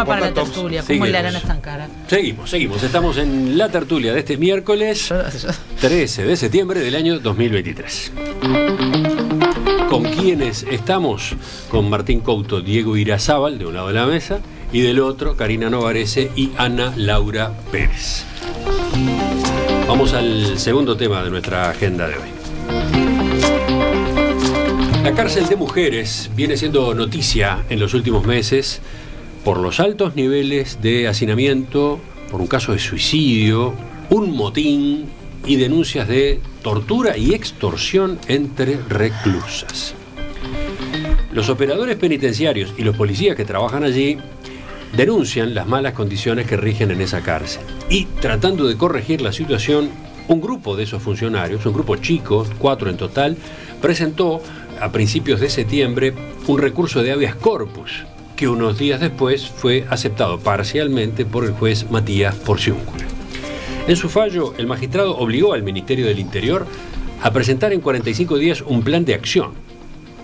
tema para la tertulia, ¿cómo le harán tan cara? Seguimos. Estamos en la tertulia de este miércoles 13 de septiembre del año 2023. ¿Con quiénes estamos? Con Martín Couto, Diego Irazábal, de un lado de la mesa, y del otro, Karina Novarese y Ana Laura Pérez. Vamos al segundo tema de nuestra agenda de hoy. La cárcel de mujeres viene siendo noticia en los últimos meses por los altos niveles de hacinamiento, por un caso de suicidio, un motín y denuncias de tortura y extorsión entre reclusas. Los operadores penitenciarios y los policías que trabajan allí denuncian las malas condiciones que rigen en esa cárcel. Y tratando de corregir la situación, un grupo de esos funcionarios, un grupo chico, 4 en total, presentó a principios de septiembre un recurso de habeas corpus, que unos días después fue aceptado parcialmente por el juez Matías Porciúncula. En su fallo, el magistrado obligó al Ministerio del Interior a presentar en 45 días un plan de acción,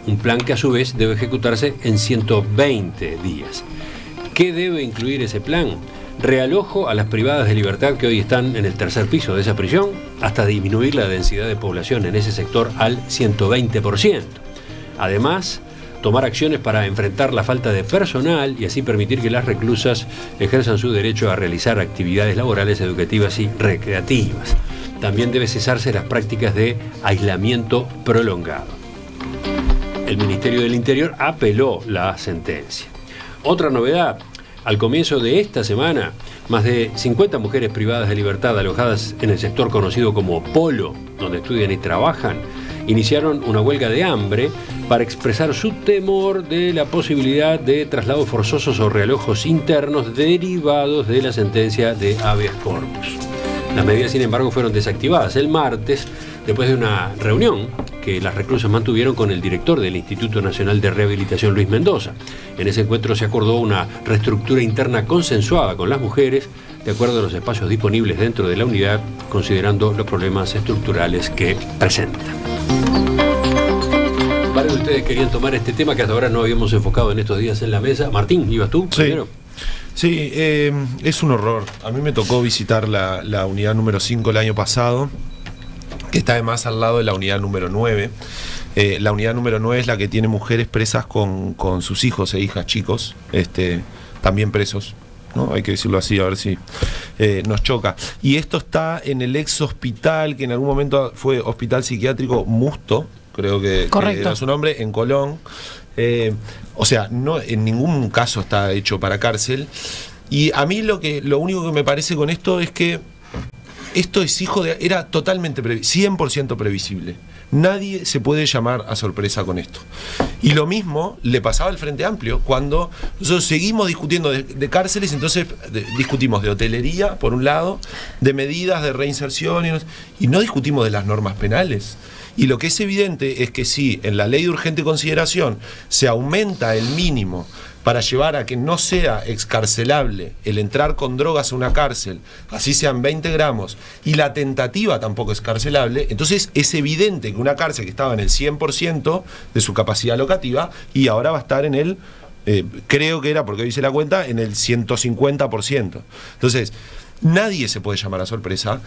un plan que a su vez debe ejecutarse en 120 días. ¿Qué debe incluir ese plan? Realojo a las privadas de libertad que hoy están en el tercer piso de esa prisión, hasta disminuir la densidad de población en ese sector al 120%. Además, tomar acciones para enfrentar la falta de personal y así permitir que las reclusas ejerzan su derecho a realizar actividades laborales, educativas y recreativas. También debe cesarse las prácticas de aislamiento prolongado. El Ministerio del Interior apeló la sentencia. Otra novedad: al comienzo de esta semana, más de 50 mujeres privadas de libertad alojadas en el sector conocido como Polo, donde estudian y trabajan, iniciaron una huelga de hambre para expresar su temor de la posibilidad de traslados forzosos o realojos internos derivados de la sentencia de habeas corpus. Las medidas, sin embargo, fueron desactivadas el martes después de una reunión que las reclusas mantuvieron con el director del Instituto Nacional de Rehabilitación, Luis Mendoza. En ese encuentro se acordó una reestructura interna consensuada con las mujeres, de acuerdo a los espacios disponibles dentro de la unidad, considerando los problemas estructurales que presenta. Varios de ustedes querían tomar este tema que hasta ahora no habíamos enfocado en estos días en la mesa. Martín, ¿ibas tú primero? Sí, es un horror. A mí me tocó visitar la unidad número 5 el año pasado, que está además al lado de la unidad número 9. La unidad número 9 es la que tiene mujeres presas con sus hijos e hijas chicos, también presos, ¿no? Hay que decirlo así, a ver si nos choca. Y esto está en el ex hospital, que en algún momento fue Hospital Psiquiátrico Musto, creo que era su nombre, en Colón. O sea, no, en ningún caso está hecho para cárcel. Y a mí lo único que me parece con esto es que esto es era totalmente 100% previsible. Nadie se puede llamar a sorpresa con esto. Y lo mismo le pasaba al Frente Amplio cuando nosotros seguimos discutiendo de cárceles. Entonces discutimos de hotelería, por un lado, de medidas de reinserción y no discutimos de las normas penales. Y lo que es evidente es que si en la ley de urgente consideración se aumenta el mínimo para llevar a que no sea excarcelable el entrar con drogas a una cárcel, así sean 20 gramos, y la tentativa tampoco es carcelable, entonces es evidente que una cárcel que estaba en el 100% de su capacidad locativa y ahora va a estar en el, creo que era, porque hoy hice la cuenta, en el 150%. Entonces, nadie se puede llamar a sorpresa.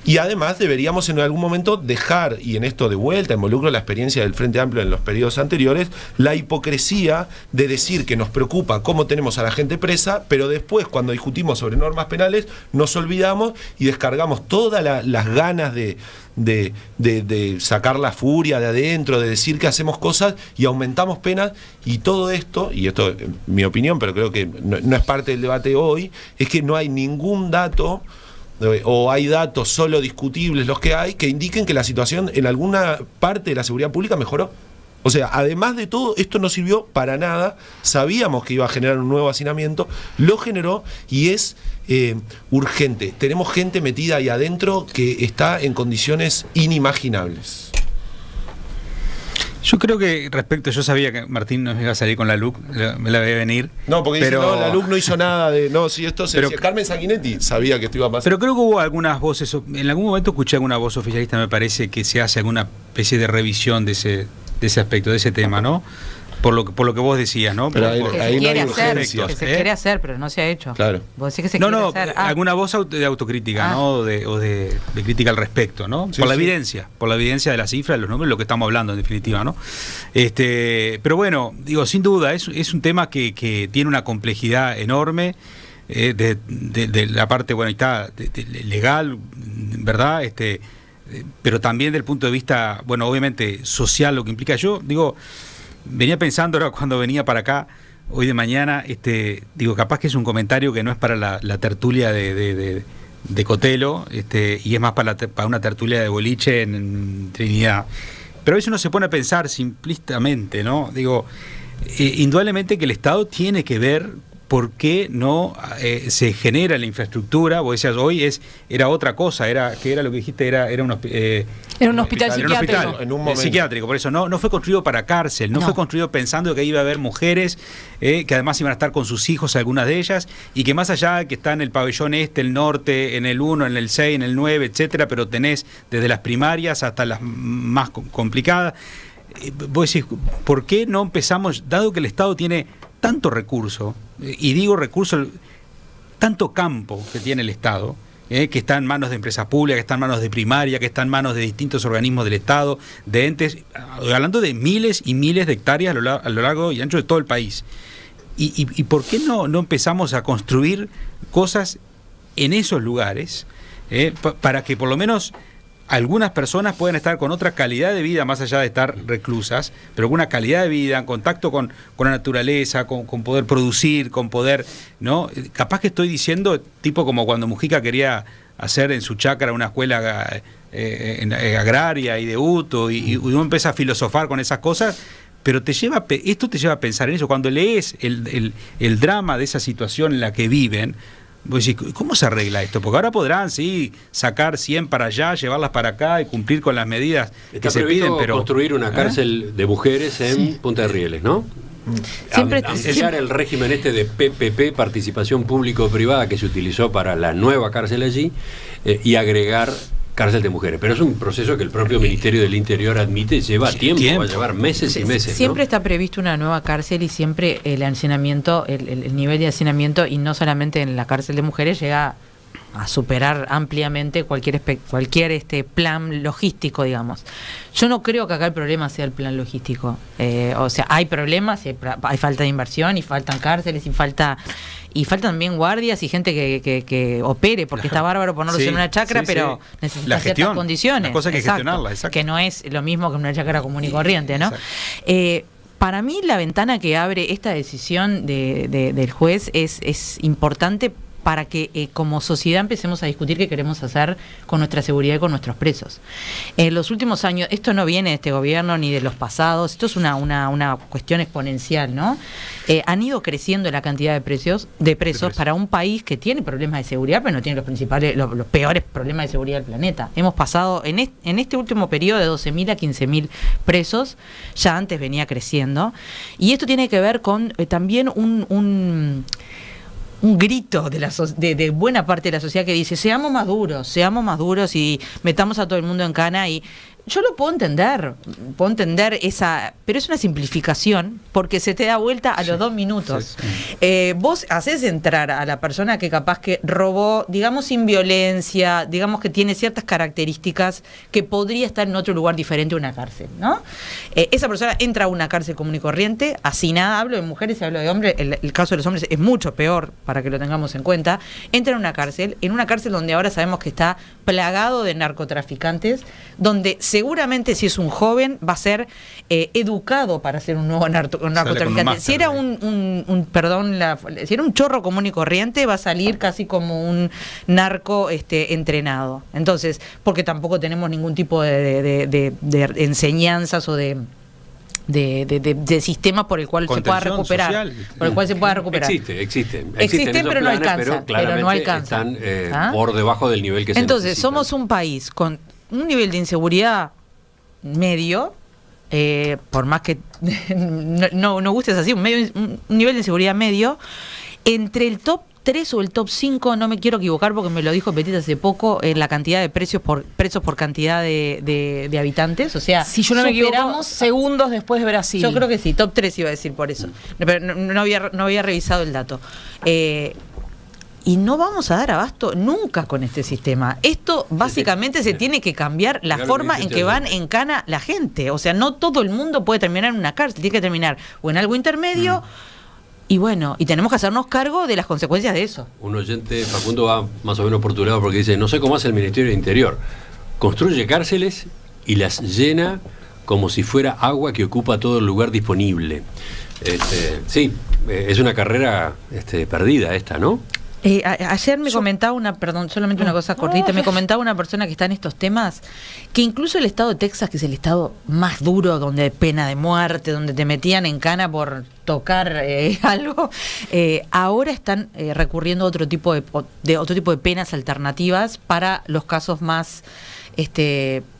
Y además deberíamos en algún momento dejar, y en esto de vuelta involucro la experiencia del Frente Amplio en los periodos anteriores, la hipocresía de decir que nos preocupa cómo tenemos a la gente presa, pero después cuando discutimos sobre normas penales nos olvidamos y descargamos todas las ganas de sacar la furia de adentro, de decir que hacemos cosas y aumentamos penas. Y todo esto, y esto es mi opinión, pero creo que no es parte del debate hoy, es que no hay ningún dato o hay datos solo discutibles los que hay que indiquen que la situación en alguna parte de la seguridad pública mejoró. O sea, además de todo, esto no sirvió para nada. Sabíamos que iba a generar un nuevo hacinamiento, lo generó y es urgente. Tenemos gente metida ahí adentro que está en condiciones inimaginables. Yo creo que yo sabía que Martín nos iba a salir con la LUC, me la veía venir. No, porque dice, no, la LUC no hizo nada de... No, si esto se decía, Carmen Sanguinetti sabía que esto iba a pasar. Pero creo que hubo algunas voces, en algún momento escuché alguna voz oficialista, me parece que se hace alguna especie de revisión de ese aspecto, de ese tema, ¿no? por lo que vos decías, ¿no? Pero Que ahí se no quiere hay hacer, urgencia. que se quiere hacer, pero no se ha hecho. Claro. Vos decís que se No, quiere no, hacer. alguna voz de autocrítica, ¿no? De crítica al respecto, ¿no? Sí, por la sí. evidencia de las cifras, de los números, lo que estamos hablando en definitiva, ¿no? Pero bueno, digo, sin duda, es un tema que tiene una complejidad enorme. De la parte, bueno, está legal, ¿verdad? Pero también del punto de vista, bueno, obviamente social, lo que implica. Yo, digo, venía pensando ahora cuando venía para acá, hoy de mañana, digo, capaz que es un comentario que no es para la tertulia de Cotelo, y es más para una tertulia de boliche en Trinidad. Pero a veces uno se pone a pensar simplistamente, ¿no? Digo, indudablemente que el Estado tiene que ver por qué no se genera la infraestructura. Vos decías, hoy era otra cosa, ¿qué era lo que dijiste? Era un hospital psiquiátrico. En un momento. Psiquiátrico, por eso no fue construido para cárcel, no fue construido pensando que iba a haber mujeres que además iban a estar con sus hijos, algunas de ellas, y que más allá de que está en el pabellón el norte, en el 1, en el 6, en el 9, etcétera, pero tenés desde las primarias hasta las más complicadas. Vos decís, ¿por qué no empezamos, dado que el Estado tiene tanto recurso, y digo recurso, tanto campo que tiene el Estado, que está en manos de empresas públicas, que está en manos de primaria, que está en manos de distintos organismos del Estado, de entes, hablando de miles y miles de hectáreas a lo largo y ancho de todo el país? ¿Y por qué no empezamos a construir cosas en esos lugares, para que por lo menos algunas personas pueden estar con otra calidad de vida, más allá de estar reclusas, pero con una calidad de vida, en contacto con la naturaleza, con poder producir, con poder, ¿no? Capaz que estoy diciendo, tipo como cuando Mujica quería hacer en su chácara una escuela agraria y de Uto, y uno empieza a filosofar con esas cosas, pero esto te lleva a pensar en eso. Cuando lees el drama de esa situación en la que viven, vos decís, ¿cómo se arregla esto? Porque ahora podrán, sí, sacar 100 para allá, llevarlas para acá y cumplir con las medidas que se piden, pero construir una cárcel de mujeres en Punta de Rieles, ¿no? Ampliar el régimen de PPP, participación público-privada, que se utilizó para la nueva cárcel allí, y agregar cárcel de mujeres. Pero es un proceso que el propio Ministerio del Interior admite lleva tiempo, va a llevar meses y meses. Siempre, ¿no? Está previsto una nueva cárcel, y siempre el hacinamiento, el nivel de hacinamiento, y no solamente en la cárcel de mujeres, llega a superar ampliamente cualquier plan logístico, digamos. Yo no creo que acá el problema sea el plan logístico. O sea, hay problemas, hay falta de inversión, y faltan cárceles, y faltan también guardias y gente que opere, porque está bárbaro ponerlos en una chacra, pero necesita ciertas condiciones. Las cosas hay que gestionarlas, exacto. Que no es lo mismo que una chacra común y corriente, ¿no? Para mí, la ventana que abre esta decisión del juez es importante para que como sociedad empecemos a discutir qué queremos hacer con nuestra seguridad y con nuestros presos. En los últimos años, esto no viene de este gobierno ni de los pasados, esto es una cuestión exponencial, ¿no? Han ido creciendo la cantidad de presos para un país que tiene problemas de seguridad, pero no tiene los peores problemas de seguridad del planeta. Hemos pasado en este último periodo de 12.000 a 15.000 presos, ya antes venía creciendo, y esto tiene que ver con también un grito de buena parte de la sociedad que dice, seamos más duros y metamos a todo el mundo en cana. Y yo lo puedo entender pero es una simplificación, porque se te da vuelta a los 2 minutos. Vos hacés entrar a la persona que capaz que robó, digamos, sin violencia, digamos que tiene ciertas características que podría estar en otro lugar diferente a una cárcel, ¿no? Esa persona entra a una cárcel común y corriente, hacinada. Hablo de mujeres y hablo de hombres, el caso de los hombres es mucho peor, para que lo tengamos en cuenta. Entra en una cárcel donde ahora sabemos que está plagado de narcotraficantes, donde seguramente, si es un joven, va a ser educado para ser un nuevo narcotraficante. Si era si era un chorro común y corriente, va a salir casi como un narco entrenado. Entonces, porque tampoco tenemos ningún tipo de enseñanzas o de sistema por el cual se pueda recuperar. Social. Por el cual se pueda recuperar. Existen, pero no alcanza. Pero no alcanza. Están por debajo del nivel que se necesita. Entonces, somos un país con un nivel de inseguridad medio, por más que no guste, es así, un nivel de inseguridad medio, entre el top 3 o el top 5, no me quiero equivocar porque me lo dijo Petit hace poco, en la cantidad de presos por cantidad de habitantes. O sea, si yo no me equivoco, segundos después de Brasil. Yo creo que sí, top 3 iba a decir por eso. Pero no había revisado el dato. Y no vamos a dar abasto nunca con este sistema. Esto básicamente se tiene que cambiar la forma en que van en cana la gente. O sea, no todo el mundo puede terminar en una cárcel, tiene que terminar o en algo intermedio. Y bueno, y tenemos que hacernos cargo de las consecuencias de eso. Un oyente, Facundo, va más o menos por tu lado porque dice, no sé cómo hace el Ministerio del Interior. Construye cárceles y las llena como si fuera agua que ocupa todo el lugar disponible. Sí, es una carrera perdida esta, ¿no? Ayer me comentaba solamente una cosa cortita, me comentaba una persona que está en estos temas, que incluso el estado de Texas, que es el estado más duro, donde hay pena de muerte, donde te metían en cana por tocar algo, ahora están recurriendo a otro tipo de penas alternativas para los casos más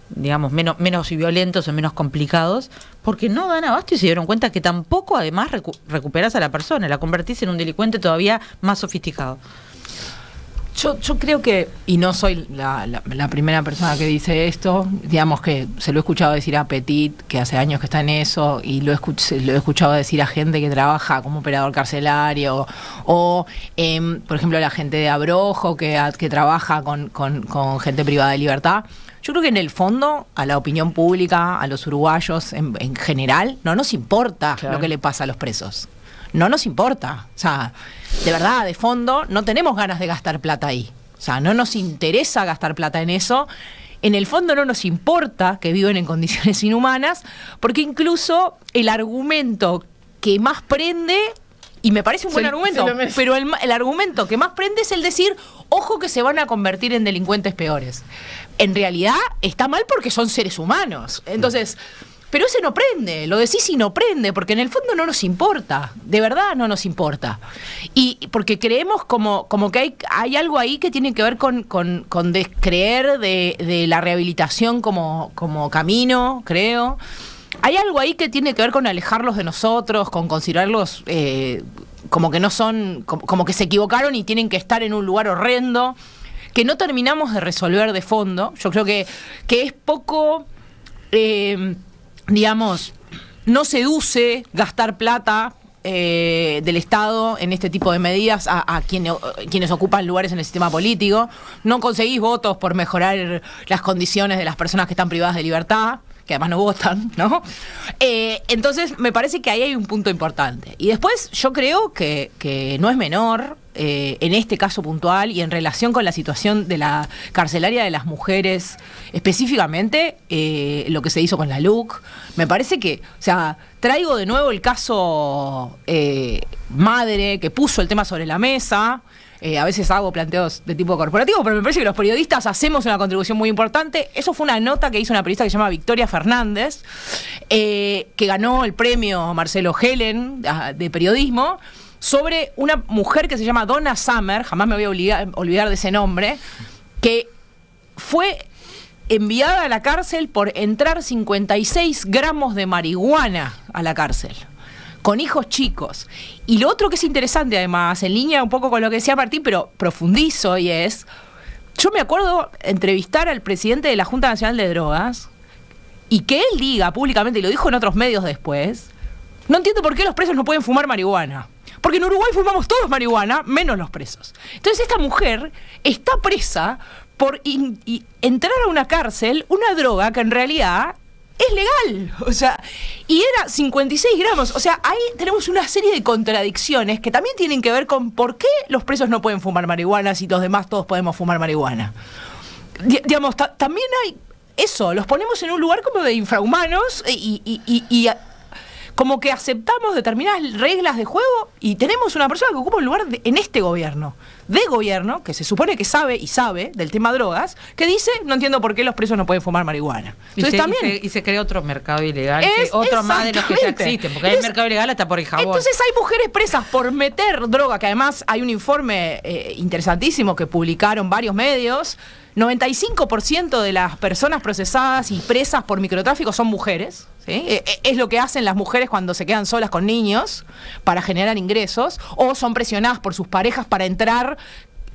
digamos, menos violentos o menos complicados, porque no dan abasto y se dieron cuenta que tampoco además recuperás a la persona, la convertís en un delincuente todavía más sofisticado. Yo creo que, y no soy la primera persona que dice esto, digamos que se lo he escuchado decir a Petit, que hace años que está en eso, y lo he escuchado decir a gente que trabaja como operador carcelario, o por ejemplo la gente de Abrojo que trabaja con gente privada de libertad. Yo creo que en el fondo, a la opinión pública, a los uruguayos en general, no nos importa lo que le pasa a los presos. No nos importa. O sea, de verdad, de fondo, no tenemos ganas de gastar plata ahí. O sea, no nos interesa gastar plata en eso. En el fondo no nos importa que viven en condiciones inhumanas, porque incluso el argumento que más prende, y me parece un buen argumento, pero el argumento que más prende es el decir, ojo que se van a convertir en delincuentes peores. En realidad está mal porque son seres humanos. Entonces, pero ese no prende, lo decís y no prende, porque en el fondo no nos importa, de verdad no nos importa. Y porque creemos como que hay algo ahí que tiene que ver con descreer de la rehabilitación como camino, creo. Hay algo ahí que tiene que ver con alejarlos de nosotros, con considerarlos como que no son, como que se equivocaron y tienen que estar en un lugar horrendo, que no terminamos de resolver de fondo. Yo creo que es poco, digamos, no seduce gastar plata del Estado en este tipo de medidas a quienes ocupan lugares en el sistema político. No conseguís votos por mejorar las condiciones de las personas que están privadas de libertad, que además no votan, ¿no? Entonces, me parece que ahí hay un punto importante. Y después, yo creo que no es menor, en este caso puntual y en relación con la situación de la carcelaria de las mujeres, específicamente lo que se hizo con la LUC. Me parece que, o sea, traigo de nuevo el caso Madre, que puso el tema sobre la mesa. A veces hago planteos de tipo corporativo, pero me parece que los periodistas hacemos una contribución muy importante. Eso fue una nota que hizo una periodista que se llama Victoria Fernández, que ganó el premio Marcelo Helen de periodismo, sobre una mujer que se llama Donna Summer, jamás me voy a olvidar de ese nombre, que fue enviada a la cárcel por entrar 56 gramos de marihuana a la cárcel, con hijos chicos. Y lo otro que es interesante, además, en línea un poco con lo que decía Martín, pero profundizo, y es, yo me acuerdo entrevistar al presidente de la Junta Nacional de Drogas, y que él diga públicamente, y lo dijo en otros medios después, no entiendo por qué los presos no pueden fumar marihuana. Porque en Uruguay fumamos todos marihuana, menos los presos. Entonces esta mujer está presa por entrar a una cárcel, una droga que en realidad es legal. O sea, y era 56 gramos. O sea, ahí tenemos una serie de contradicciones que también tienen que ver con por qué los presos no pueden fumar marihuana si los demás todos podemos fumar marihuana. Digamos, también hay eso, los ponemos en un lugar como de infrahumanos y como que aceptamos determinadas reglas de juego y tenemos una persona que ocupa un lugar en este gobierno, que se supone que sabe del tema drogas, que dice, no entiendo por qué los presos no pueden fumar marihuana. Entonces y se crea otro mercado ilegal, otro más de los que ya existen, porque hay el mercado ilegal hasta por el jabón. Entonces hay mujeres presas por meter droga, que además hay un informe interesantísimo que publicaron varios medios. 95% de las personas procesadas y presas por microtráfico son mujeres. ¿sí? Es lo que hacen las mujeres cuando se quedan solas con niños para generar ingresos, o son presionadas por sus parejas para entrar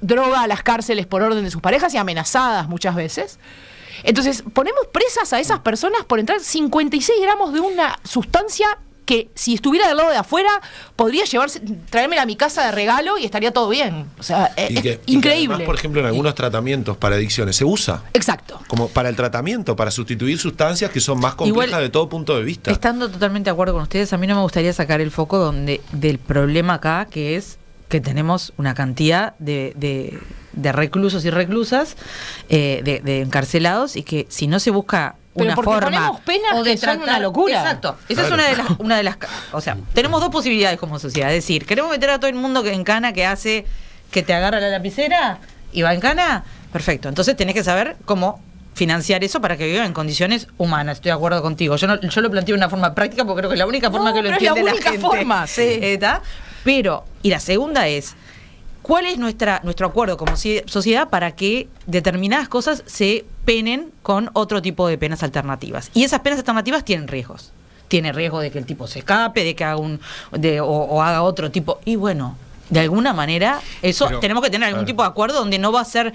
droga a las cárceles por orden de sus parejas y amenazadas muchas veces. Entonces, ponemos presas a esas personas por entrar 56 gramos de una sustancia que, si estuviera del lado de afuera, podría traérmela a mi casa de regalo y estaría todo bien. O sea, es increíble. Y que además, por ejemplo, en algunos tratamientos para adicciones se usa. Exacto. Como para el tratamiento, para sustituir sustancias que son más complejas Igual, de todo punto de vista. Estando totalmente de acuerdo con ustedes, a mí no me gustaría sacar el foco del problema acá, que es que tenemos una cantidad de reclusos y reclusas, de encarcelados, y que si no se busca una forma ponemos penas o de que son una locura. Exacto. Esa Claro. es una de las o sea, tenemos dos posibilidades como sociedad. Es decir, queremos meter a todo el mundo en cana, que hace que te agarra la lapicera y va en cana. Perfecto. Entonces tenés que saber cómo financiar eso para que viva en condiciones humanas. Estoy de acuerdo contigo. Yo lo planteo de una forma práctica porque creo que es la única forma que lo entiende la gente. Es la única forma, sí. ¿Está? Pero, y la segunda es, ¿cuál es nuestro acuerdo como sociedad para que determinadas cosas se penen con otro tipo de penas alternativas? Y esas penas alternativas tienen riesgos. Tiene riesgo de que el tipo se escape, de que haga o haga otro tipo. Y bueno, de alguna manera, tenemos que tener algún tipo de acuerdo donde no va a ser...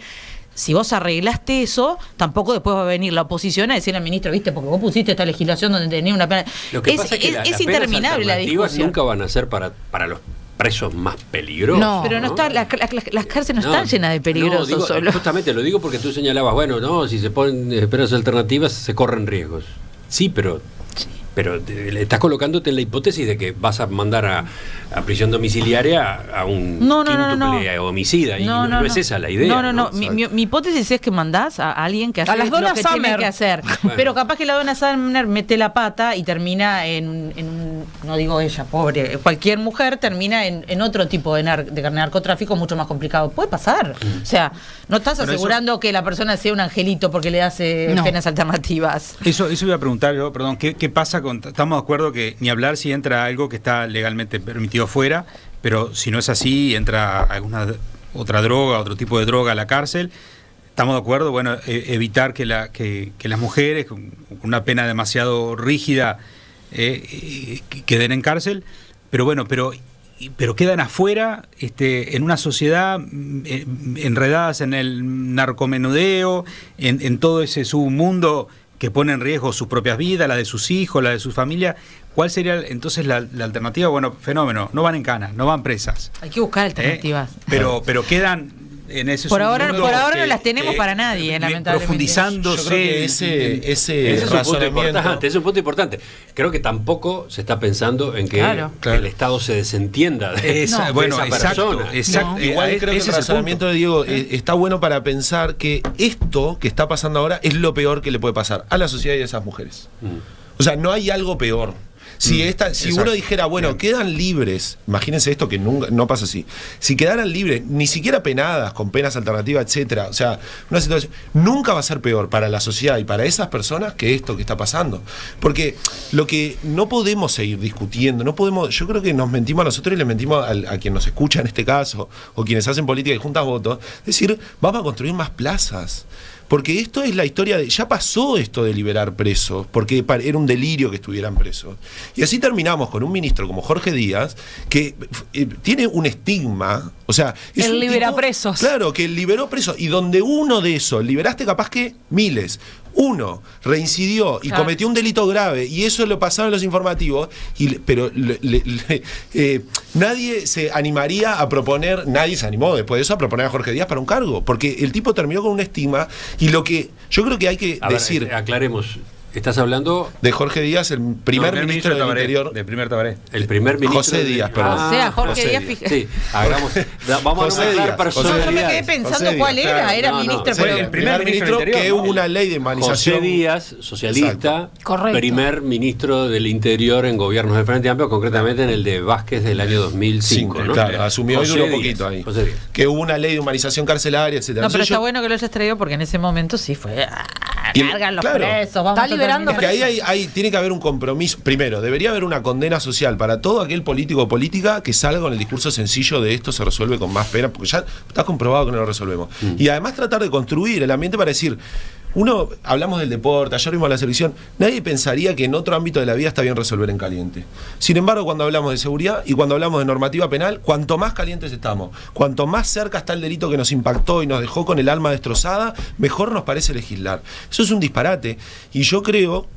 Si vos arreglaste eso, tampoco después va a venir la oposición a decirle al ministro, viste, porque vos pusiste esta legislación donde tenía una pena. Lo que pasa es que las interminable penas la discusión. nunca van a ser para los presos más peligrosos. No, pero no está, las cárceles no están llenas de peligrosos digo, solo. Justamente lo digo porque tú señalabas, bueno, no, si se ponen penas alternativas se corren riesgos. Sí, pero estás colocándote en la hipótesis de que vas a mandar a prisión domiciliaria a un quíntuple homicida, y no es esa la idea. No. Mi hipótesis es que mandás a alguien que hace las lo Donna que Summer. tiene que hacer. Bueno. Pero capaz que la Donna Summer mete la pata y termina no digo ella, pobre, cualquier mujer termina en otro tipo de narcotráfico mucho más complicado. Puede pasar. O sea, no estás asegurando que la persona sea un angelito porque le hace penas alternativas. Eso iba a preguntar yo, perdón, ¿qué pasa con... Estamos de acuerdo que ni hablar si entra algo que está legalmente permitido fuera, pero si no es así, entra alguna otra droga, otro tipo de droga a la cárcel. Estamos de acuerdo, bueno, evitar que las mujeres con una pena demasiado rígida queden en cárcel, pero bueno, pero quedan afuera en una sociedad enredadas en el narcomenudeo, en todo ese submundo que pone en riesgo sus propias vidas, la de sus hijos, la de su familia. ¿Cuál sería entonces la alternativa? Bueno, fenómeno, no van en cana, no van presas. Hay que buscar alternativas. Pero quedan en ese por ahora submundo no las tenemos para nadie, lamentablemente. Profundizándose. Yo creo que ese es un punto importante. Creo que tampoco se está pensando en que el Estado se desentienda de esa persona. Exacto. Igual creo que el razonamiento de Diego está bueno para pensar que esto que está pasando ahora es lo peor que le puede pasar a la sociedad y a esas mujeres. O sea, no hay algo peor. Si uno dijera, bueno, quedan libres, imagínense esto que nunca, no pasa así. Si quedaran libres, ni siquiera penadas, con penas alternativas, etcétera, o sea, una situación nunca va a ser peor para la sociedad y para esas personas que esto que está pasando. Porque lo que no podemos seguir discutiendo, yo creo que nos mentimos a nosotros y le mentimos a quien nos escucha en este caso, o quienes hacen política y juntas votos, decir, vamos a construir más plazas. Porque esto es la historia ya pasó esto de liberar presos, porque era un delirio que estuvieran presos. Y así terminamos con un ministro como Jorge Díaz, que tiene un estigma, o sea... Él libera presos. Claro, que liberó presos, y donde uno de esos, liberaste capaz que miles, uno reincidió y cometió un delito grave, y eso lo pasaron en los informativos, pero nadie se animaría a proponer, nadie se animó después de eso a proponer a Jorge Díaz para un cargo, porque el tipo terminó con un estigma, y lo que yo creo que hay que decir... Aclaremos. ¿Estás hablando de Jorge Díaz, el primer ministro del Interior? Del primer Tabaré. El primer ministro. José Díaz, perdón. O sea, Jorge Díaz. Sí, vamos a nombrar personalidades. Yo me quedé pensando cuál era. Era ministro. El primer ministro que hubo una ley de humanización. José Díaz, socialista, primer ministro del Interior en gobiernos del Frente Amplio, concretamente en el de Vázquez del año 2005. ¿no? Claro, asumió y duró poquito ahí. Que hubo una ley de humanización carcelaria, etcétera. No, pero está bueno que lo hayas traído porque en ese momento sí fue... Cargan los presos, vamos a liberando que ahí tiene que haber un compromiso. Primero, debería haber una condena social para todo aquel político o política que salga con el discurso sencillo de esto se resuelve con más pena, porque ya está comprobado que no lo resolvemos. Y además tratar de construir el ambiente para decir, uno, hablamos del deporte, ayer vimos la selección, nadie pensaría que en otro ámbito de la vida está bien resolver en caliente. Sin embargo, cuando hablamos de seguridad y cuando hablamos de normativa penal, cuanto más calientes estamos, cuanto más cerca está el delito que nos impactó y nos dejó con el alma destrozada, mejor nos parece legislar. Eso es un disparate. Y yo creo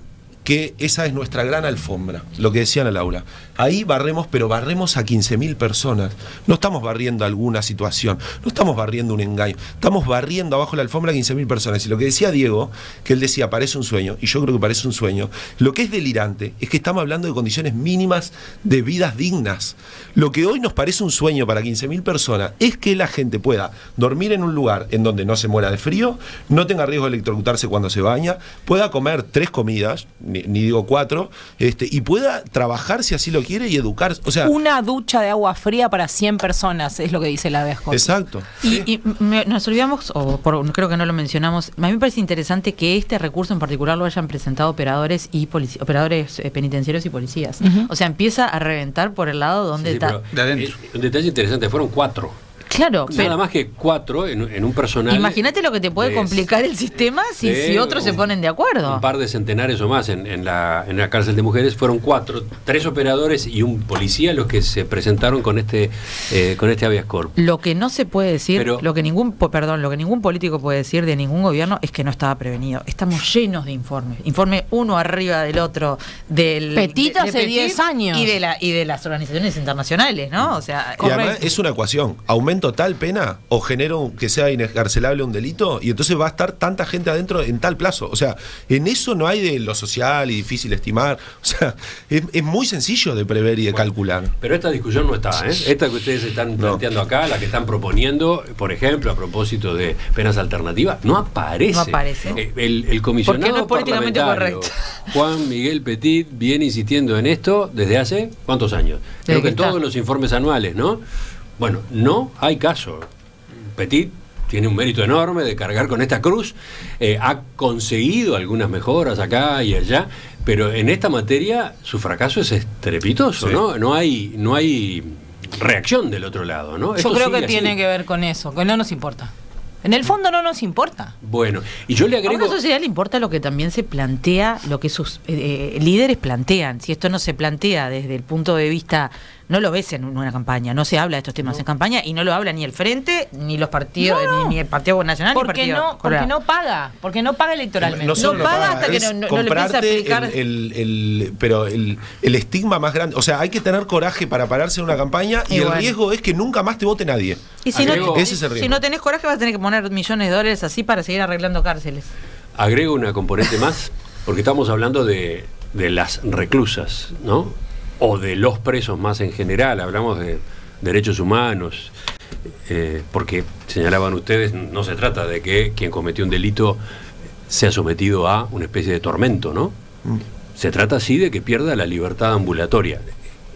que esa es nuestra gran alfombra, lo que decía Ana Laura. Ahí barremos, pero barremos a 15.000 personas. No estamos barriendo alguna situación, no estamos barriendo un engaño, estamos barriendo abajo la alfombra a 15.000 personas. Y lo que decía Diego, que él decía, parece un sueño, y yo creo que parece un sueño, lo que es delirante es que estamos hablando de condiciones mínimas de vidas dignas. Lo que hoy nos parece un sueño para 15.000 personas es que la gente pueda dormir en un lugar en donde no se muera de frío, no tenga riesgo de electrocutarse cuando se baña, pueda comer 3 comidas, ni digo 4, y pueda trabajar si así lo quiere y educar. O sea, una ducha de agua fría para 100 personas, es lo que dice la ABESCO. Exacto. Y nos olvidamos, creo que no lo mencionamos, a mí me parece interesante que este recurso en particular lo hayan presentado operadores y operadores penitenciarios y policías. O sea, empieza a reventar por el lado donde está. De adentro. Un detalle interesante, fueron 4. Claro, nada más que 4 en un personal. Imagínate lo que te puede complicar el sistema si otros se ponen de acuerdo. Un par de centenares o más en la cárcel de mujeres. Fueron 4, 3 operadores y un policía los que se presentaron con este habeas corpus. Lo que no se puede decir, lo que ningún político puede decir de ningún gobierno es que no estaba prevenido. Estamos llenos de informes. Informe uno arriba del otro del Petit hace 10 años. Y de las organizaciones internacionales, ¿no? O sea, y además es una ecuación. Aumento tal pena o genero que sea inescarcelable un delito y entonces va a estar tanta gente adentro en tal plazo. O sea, en eso no hay de lo social y difícil estimar. O sea, es muy sencillo de prever y de calcular. Pero esta discusión no está, ¿eh? Esta que ustedes están planteando acá, la que están proponiendo, por ejemplo, a propósito de penas alternativas, no aparece. No aparece. El comisionado porque no es políticamente correcto. Juan Miguel Petit viene insistiendo en esto desde hace ¿cuántos años? Creo que en todos los informes anuales, ¿no? Bueno, no hay caso. Petit tiene un mérito enorme de cargar con esta cruz, ha conseguido algunas mejoras acá y allá, pero en esta materia su fracaso es estrepitoso, sí. No hay reacción del otro lado, ¿no? Yo creo que tiene que ver con eso, que no nos importa. En el fondo no nos importa. Bueno, y yo le agrego... A una sociedad le importa lo que también se plantea, lo que sus líderes plantean. Si esto no se plantea desde el punto de vista... No lo ves en una campaña, no se habla de estos temas en campaña y no lo habla ni el Frente, ni los partidos, ni el Partido Nacional, porque ni el Partido porque no paga electoralmente. No paga hasta que no le empieza a aplicar. Pero el estigma más grande, o sea, hay que tener coraje para pararse en una campaña y el riesgo es que nunca más te vote nadie. Y si no tenés coraje vas a tener que poner millones de dólares así para seguir arreglando cárceles. Agrego una componente más, porque estamos hablando de las reclusas, ¿no? O de los presos más en general, hablamos de derechos humanos, porque señalaban ustedes, no se trata de que quien cometió un delito sea sometido a una especie de tormento, ¿no? Se trata sí de que pierda la libertad ambulatoria.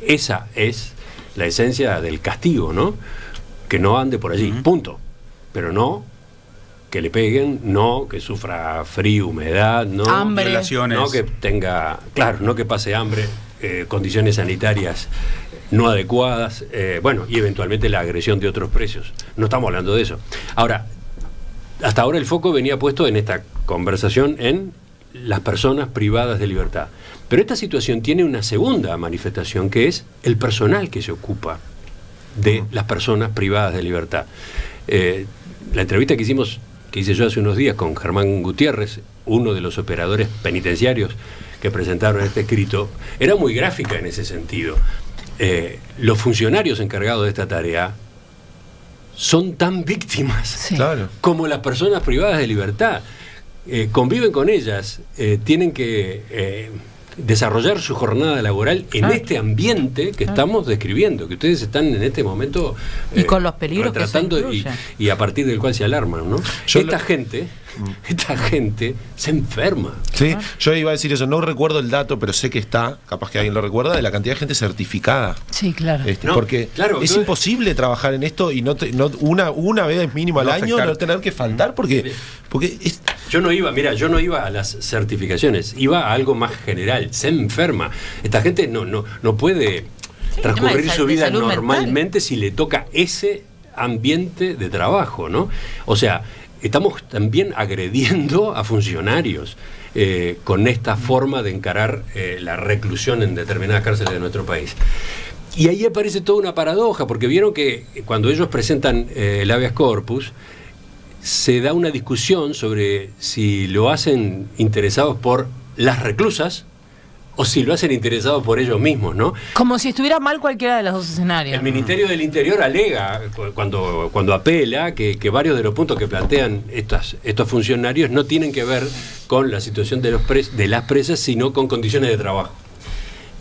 Esa es la esencia del castigo, ¿no? Que no ande por allí, punto. Pero no que le peguen, no que sufra frío, humedad, no hambre, violaciones, no que tenga, claro, no que pase hambre, condiciones sanitarias no adecuadas, bueno, y eventualmente la agresión de otros presos. No estamos hablando de eso. Ahora, hasta ahora el foco venía puesto en esta conversación en las personas privadas de libertad. Pero esta situación tiene una segunda manifestación, que es el personal que se ocupa de las personas privadas de libertad. La entrevista que hice yo hace unos días con Germán Gutiérrez, uno de los operadores penitenciarios que presentaron este escrito, era muy gráfica en ese sentido. Los funcionarios encargados de esta tarea son tan víctimas como las personas privadas de libertad. Conviven con ellas, tienen que desarrollar su jornada laboral en este ambiente que estamos describiendo, que ustedes están en este momento y con los peligros retratando y a partir del cual se alarman, ¿no? Esta gente se enferma. Sí, yo iba a decir eso, no recuerdo el dato, pero sé que está, capaz que alguien lo recuerda, de la cantidad de gente certificada. Sí, claro. Porque es imposible trabajar en esto y una vez mínimo al año no tener que faltar, porque yo no iba a las certificaciones, iba a algo más general. Se enferma. Esta gente no puede transcurrir su vida normalmente si le toca ese ambiente de trabajo, ¿no? O sea, estamos también agrediendo a funcionarios con esta forma de encarar la reclusión en determinadas cárceles de nuestro país. Y ahí aparece toda una paradoja, porque vieron que cuando ellos presentan el habeas corpus, se da una discusión sobre si lo hacen interesados por las reclusas o si lo hacen interesados por ellos mismos, ¿no? Como si estuviera mal cualquiera de los dos escenarios. El Ministerio del Interior alega, cuando apela, que varios de los puntos que plantean estos funcionarios no tienen que ver con la situación de las presas, sino con condiciones de trabajo.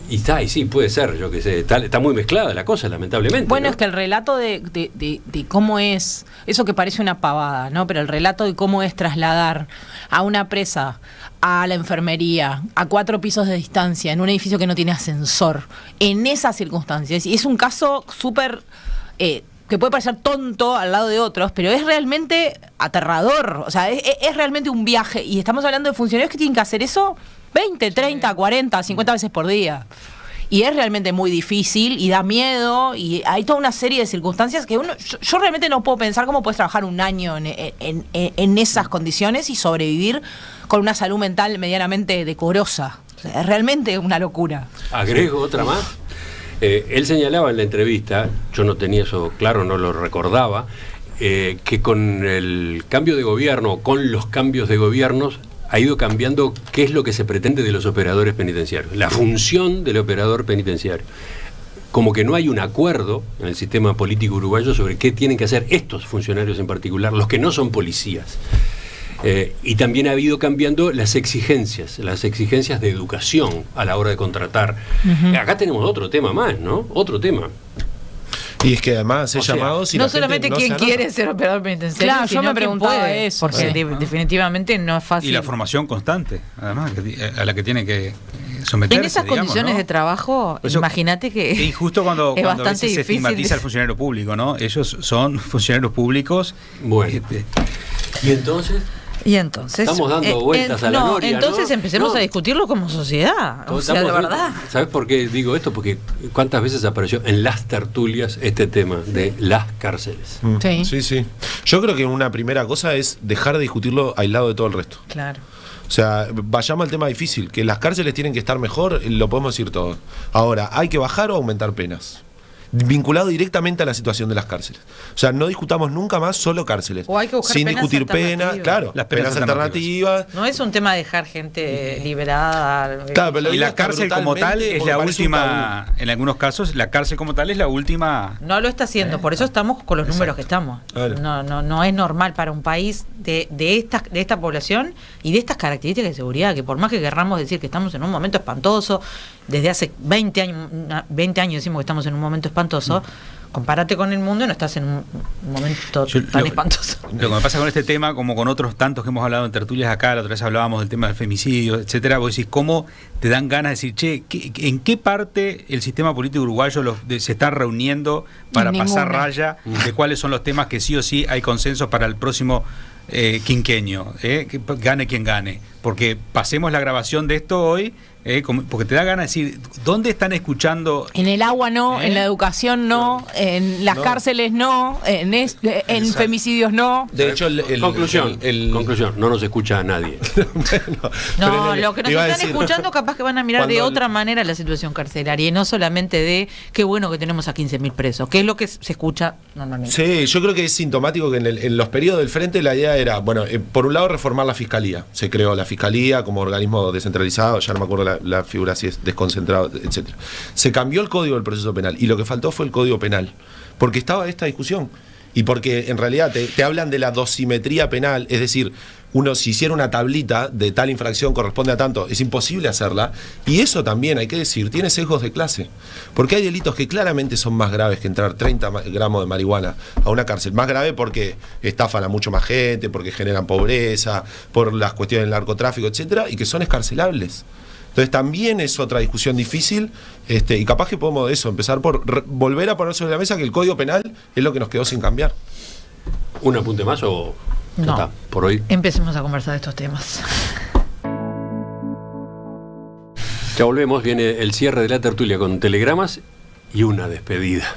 Y sí, puede ser, yo qué sé, está muy mezclada la cosa, lamentablemente. Bueno, ¿no? es que el relato de cómo es, eso que parece una pavada, ¿no? Pero el relato de cómo es trasladar a una presa a la enfermería, a 4 pisos de distancia, en un edificio que no tiene ascensor, en esas circunstancias. Y es un caso súper... que puede parecer tonto al lado de otros, pero es realmente aterrador. O sea, es realmente un viaje. Y estamos hablando de funcionarios que tienen que hacer eso 20, 30, 40, 50 veces por día. Y es realmente muy difícil y da miedo y hay toda una serie de circunstancias que yo realmente no puedo pensar cómo puedes trabajar un año en esas condiciones y sobrevivir con una salud mental medianamente decorosa. O sea, es realmente una locura. Agrego otra más. Él señalaba en la entrevista, yo no tenía eso claro, no lo recordaba, que con el cambio de gobierno, con los cambios de gobiernos, ha ido cambiando qué es lo que se pretende de los operadores penitenciarios, la función del operador penitenciario. Como que no hay un acuerdo en el sistema político uruguayo sobre qué tienen que hacer estos funcionarios en particular, los que no son policías. Y también ha ido cambiando las exigencias de educación a la hora de contratar. Acá tenemos otro tema más, ¿no? Otro tema. Y es que además es llamado si no solamente no quién quiere ser operador penitenciario, claro, yo me preguntaba eso, porque definitivamente no es fácil. Y la formación constante, además, a la que tiene que someterse. En esas condiciones, ¿no?, de trabao, imagínate que es injusto cuando a veces difícil. Se estigmatiza al funcionario público, ¿no? Ellos son funcionarios públicos. Bueno. ¿Y entonces? Estamos dando vueltas a la noria, entonces ¿no? empecemos a discutirlo como sociedad. O sea, de verdad. ¿Sabes por qué digo esto? Porque cuántas veces apareció en las tertulias este tema de las cárceles. Sí. Yo creo que una primera cosa es dejar de discutirlo aislado de todo el resto. Claro. O sea, vayamos al tema difícil, que las cárceles tienen que estar mejor, lo podemos decir todo. Ahora, ¿hay que bajar o aumentar penas? Vinculado directamente a la situación de las cárceles. O sea, no discutamos nunca más solo cárceles. O hay que buscar sin penas discutir penas, claro, las penas alternativas. No es un tema de dejar gente liberada. Claro, pero y la cárcel como tal es la última, en algunos casos, la cárcel como tal es la última. No lo está haciendo, por eso estamos con los números que estamos. Claro. No es normal para un país de esta población y de estas características de seguridad, que por más que querramos decir que estamos en un momento espantoso, desde hace 20 años decimos que estamos en un momento espantoso, compárate con el mundo y no estás en un momento tan espantoso. Lo que me pasa con este tema, como con otros tantos que hemos hablado en tertulias acá, la otra vez hablábamos del tema del femicidio, etcétera, vos decís, ¿cómo te dan ganas de decir, che, en qué parte el sistema político uruguayo se está reuniendo para pasar raya de cuáles son los temas que sí o sí hay consenso para el próximo quinquenio, que gane quien gane? Porque pasemos la grabación de esto hoy, porque te da ganas de decir, ¿dónde están escuchando? En el agua no, en la educación no, en las cárceles no, en femicidios no. De hecho, conclusión, no nos escucha nadie. Lo que nos están escuchando capaz que van a mirar de otra manera la situación carcelaria y no solamente de qué bueno que tenemos a 15.000 presos, que es lo que se escucha normalmente. Sí, yo creo que es sintomático que en los periodos del Frente la idea era, bueno, por un lado reformar la Fiscalía. Se creó la Fiscalía como organismo descentralizado, ya no me acuerdo la figura si es desconcentrado, etcétera. Se cambió el Código del Proceso Penal y lo que faltó fue el Código Penal, porque estaba esta discusión y porque en realidad te hablan de la dosimetría penal, es decir, uno si hiciera una tablita de tal infracción corresponde a tanto, es imposible hacerla, y eso también hay que decir, tiene sesgos de clase, porque hay delitos que claramente son más graves que entrar 30 gramos de marihuana a una cárcel, más grave porque estafan a mucho más gente, porque generan pobreza, por las cuestiones del narcotráfico, etcétera, y que son escarcelables. Entonces también es otra discusión difícil, y capaz que podemos empezar por volver a poner sobre la mesa que el Código Penal es lo que nos quedó sin cambiar. ¿Un apunte más o no? Está, por hoy. Empecemos a conversar de estos temas. Ya volvemos, viene el cierre de la tertulia con telegramas y una despedida.